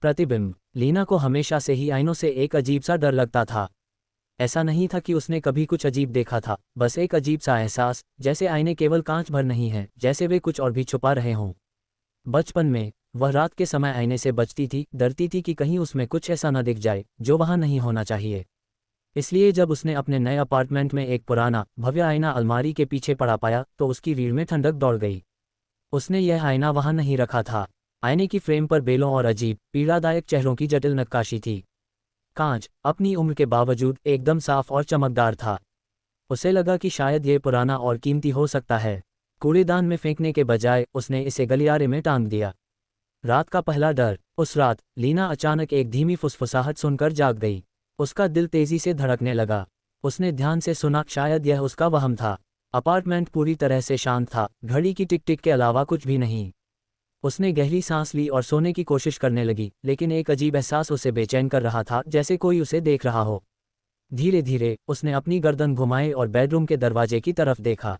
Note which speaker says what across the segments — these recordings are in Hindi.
Speaker 1: प्रतिबिंब। लीना को हमेशा से ही आईनों से एक अजीब सा डर लगता था। ऐसा नहीं था कि उसने कभी कुछ अजीब देखा था, बस एक अजीब सा एहसास, जैसे आईने केवल कांच भर नहीं हैं, जैसे वे कुछ और भी छुपा रहे हों। बचपन में वह रात के समय आईने से बचती थी, डरती थी कि कहीं उसमें कुछ ऐसा न दिख जाए जो वहां नहीं होना चाहिए। इसलिए जब उसने अपने नए अपार्टमेंट में एक पुराना भव्य आईना अलमारी के पीछे पड़ा पाया तो उसकी रीढ़ में ठंडक दौड़ गई। उसने यह आईना वहां नहीं रखा था। आईने की फ्रेम पर बेलों और अजीब पीड़ादायक चेहरों की जटिल नक्काशी थी। कांच अपनी उम्र के बावजूद एकदम साफ और चमकदार था। उसे लगा कि शायद ये पुराना और कीमती हो सकता है। कूड़ेदान में फेंकने के बजाय उसने इसे गलियारे में टांग दिया। रात का पहला डर। उस रात लीना अचानक एक धीमी फुसफुसाहट सुनकर जाग गई। उसका दिल तेजी से धड़कने लगा। उसने ध्यान से सुना, शायद यह उसका वहम था। अपार्टमेंट पूरी तरह से शांत था, घड़ी की टिक टिक के अलावा कुछ भी नहीं। उसने गहरी सांस ली और सोने की कोशिश करने लगी, लेकिन एक अजीब एहसास उसे बेचैन कर रहा था, जैसे कोई उसे देख रहा हो। धीरे धीरे उसने अपनी गर्दन घुमाई और बेडरूम के दरवाजे की तरफ देखा।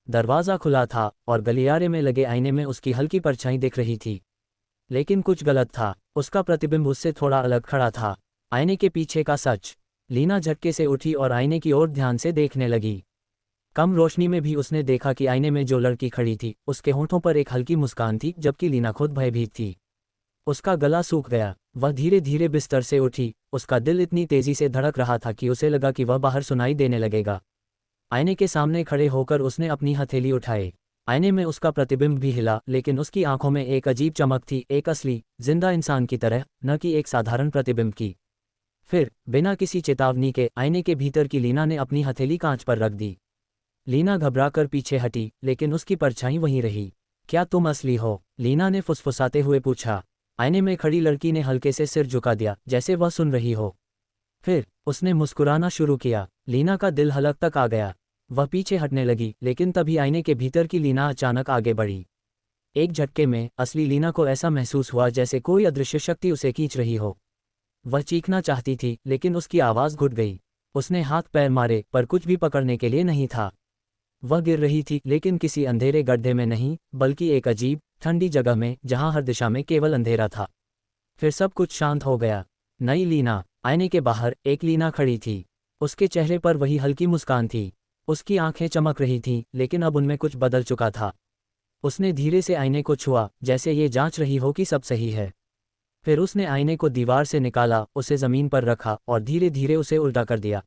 Speaker 1: दरवाज़ा खुला था और गलियारे में लगे आईने में उसकी हल्की परछाई दिख रही थी। लेकिन कुछ गलत था। उसका प्रतिबिंब उससे थोड़ा अलग खड़ा था। आईने के पीछे का सच। लीना झटके से उठी और आईने की ओर ध्यान से देखने लगी। कम रोशनी में भी उसने देखा कि आईने में जो लड़की खड़ी थी उसके होंठों पर एक हल्की मुस्कान थी, जबकि लीना खुद भयभीत थी। उसका गला सूख गया। वह धीरे धीरे बिस्तर से उठी। उसका दिल इतनी तेजी से धड़क रहा था कि उसे लगा कि वह बाहर सुनाई देने लगेगा। आईने के सामने खड़े होकर उसने अपनी हथेली उठाई। आईने में उसका प्रतिबिंब भी हिला, लेकिन उसकी आंखों में एक अजीब चमक थी, एक असली जिंदा इंसान की तरह, न कि एक साधारण प्रतिबिंब की। फिर बिना किसी चेतावनी के आईने के भीतर की लीना ने अपनी हथेली कांच पर रख दी। लीना घबराकर पीछे हटी, लेकिन उसकी परछाई वहीं रही। क्या तुम असली हो? लीना ने फुसफुसाते हुए पूछा। आईने में खड़ी लड़की ने हल्के से सिर झुका दिया, जैसे वह सुन रही हो। फिर उसने मुस्कुराना शुरू किया। लीना का दिल हलक तक आ गया। वह पीछे हटने लगी, लेकिन तभी आईने के भीतर की लीना अचानक आगे बढ़ी। एक झटके में असली लीना को ऐसा महसूस हुआ जैसे कोई अदृश्य शक्ति उसे खींच रही हो। वह चीखना चाहती थी, लेकिन उसकी आवाज़ घुट गई। उसने हाथ पैर मारे, पर कुछ भी पकड़ने के लिए नहीं था। वह गिर रही थी, लेकिन किसी अंधेरे गड्ढे में नहीं, बल्कि एक अजीब ठंडी जगह में, जहां हर दिशा में केवल अंधेरा था। फिर सब कुछ शांत हो गया। नई लीना। आईने के बाहर एक लीना खड़ी थी। उसके चेहरे पर वही हल्की मुस्कान थी। उसकी आंखें चमक रही थीं, लेकिन अब उनमें कुछ बदल चुका था। उसने धीरे से आईने को छुआ, जैसे ये जांच रही हो कि सब सही है। फिर उसने आईने को दीवार से निकाला, उसे जमीन पर रखा और धीरे धीरे उसे उल्टा कर दिया।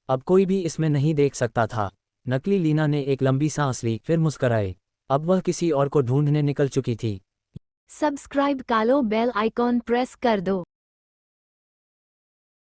Speaker 1: अब कोई भी इसमें नहीं देख सकता था। नकली लीना ने एक लंबी सांस ली, फिर मुस्कुराई। अब वह किसी और को ढूंढने निकल चुकी थी।
Speaker 2: सब्सक्राइब कालो बेल आइकॉन प्रेस कर दो।